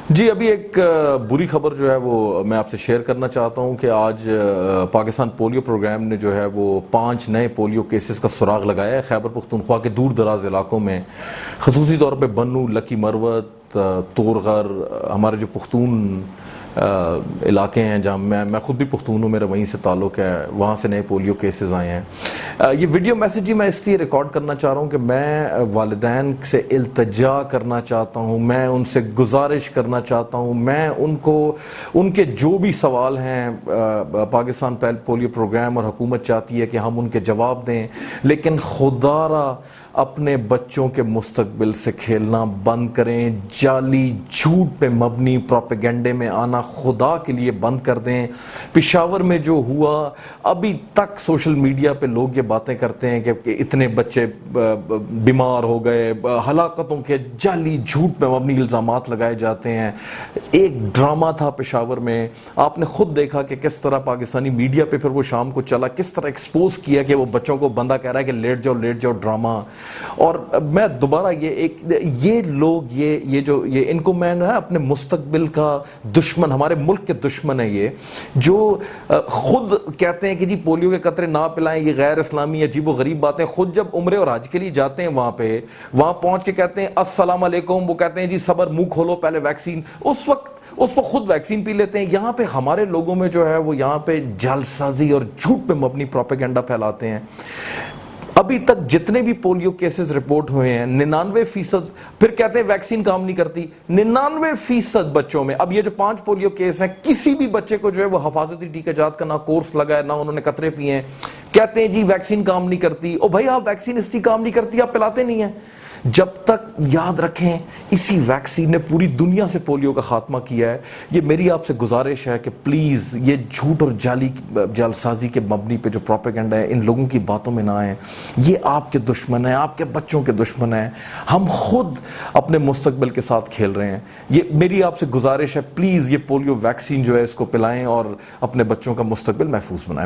جی ابھی ایک بری خبر جو ہے وہ میں آپ سے شیئر کرنا چاہتا ہوں کہ آج پاکستان پولیو پروگرام نے جو ہے وہ 5 نئے پولیو کیسز کا سراغ لگایا ہے خیبر پختونخوا کے دور دراز علاقوں میں، خصوصی طور پہ بنو، لکی مروت، تورغر، ہمارے جو پختون علاقے ہیں جہاں میں خود بھی پختون ہوں، میرا وہیں سے تعلق ہے، وہاں سے نئے پولیو کیسز آئے ہیں۔ یہ ویڈیو میسیج میں اس لیے ریکارڈ کرنا چاہ رہا ہوں کہ میں والدین سے التجا کرنا چاہتا ہوں، میں ان سے گزارش کرنا چاہتا ہوں، میں ان کے جو بھی سوال ہیں پاکستان پولیو پروگرام اور حکومت چاہتی ہے کہ ہم ان کے جواب دیں، لیکن خدا را اپنے بچوں کے مستقبل سے کھیلنا بند کریں، جعلی جھوٹ پہ مبنی پروپیگنڈے میں آنا خدا کے لیے بند کر دیں۔ پشاور میں جو ہوا، ابھی تک سوشل میڈیا پہ لوگ یہ باتیں کرتے ہیں کہ اتنے بچے بیمار ہو گئے، ہلاکتوں کے جعلی جھوٹ پہ مبنی الزامات لگائے جاتے ہیں۔ ایک ڈرامہ تھا پشاور میں، آپ نے خود دیکھا کہ کس طرح پاکستانی میڈیا پہ پھر وہ شام کو چلا، کس طرح ایکسپوز کیا کہ وہ بچوں کو بندہ کہہ رہا ہے کہ لیٹ جاؤ ڈرامہ۔ اور میں دوبارہ یہ لوگ یہ ان کو میں اپنے مستقبل کا دشمن، ہمارے ملک کے دشمن ہیں، یہ جو خود کہتے ہیں کہ جی پولیو کے قطرے نہ پلائیں، یہ غیر اسلامی عجیب و غریب باتیں، خود جب عمرے اور حج کے لیے جاتے ہیں وہاں پہنچ کے کہتے ہیں السلام علیکم، وہ کہتے ہیں جی صبر، منہ کھولو پہلے ویکسین، اس وقت خود ویکسین پی لیتے ہیں۔ یہاں پہ ہمارے لوگوں میں جو ہے وہ یہاں پہ جعل سازی اور جھوٹ پہ مبنی پروپیگنڈا پھیلاتے ہیں۔ ابھی تک جتنے بھی پولیو کیسز رپورٹ ہوئے ہیں 99%، پھر کہتے ہیں ویکسین کام نہیں کرتی، 99% بچوں میں، اب یہ جو 5 پولیو کیس ہیں، کسی بھی بچے کو جو ہے وہ حفاظتی ٹیکہ جات کا نہ کورس لگا ہے، نہ انہوں نے قطرے پیے ہیں، کہتے ہیں جی ویکسین کام نہیں کرتی۔ او بھائی، آپ ویکسین اس لیے کام نہیں کرتی، آپ پلاتے نہیں ہیں۔ جب تک یاد رکھیں اسی ویکسین نے پوری دنیا سے پولیو کا خاتمہ کیا ہے۔ یہ میری آپ سے گزارش ہے کہ پلیز یہ جھوٹ اور جعل سازی کے مبنی پہ جو پروپیگنڈا ہے، ان لوگوں کی باتوں میں نہ آئیں۔ یہ آپ کے دشمن ہیں، آپ کے بچوں کے دشمن ہیں، ہم خود اپنے مستقبل کے ساتھ کھیل رہے ہیں۔ یہ میری آپ سے گزارش ہے، پلیز یہ پولیو ویکسین جو ہے اس کو پلائیں اور اپنے بچوں کا مستقبل محفوظ بنائیں۔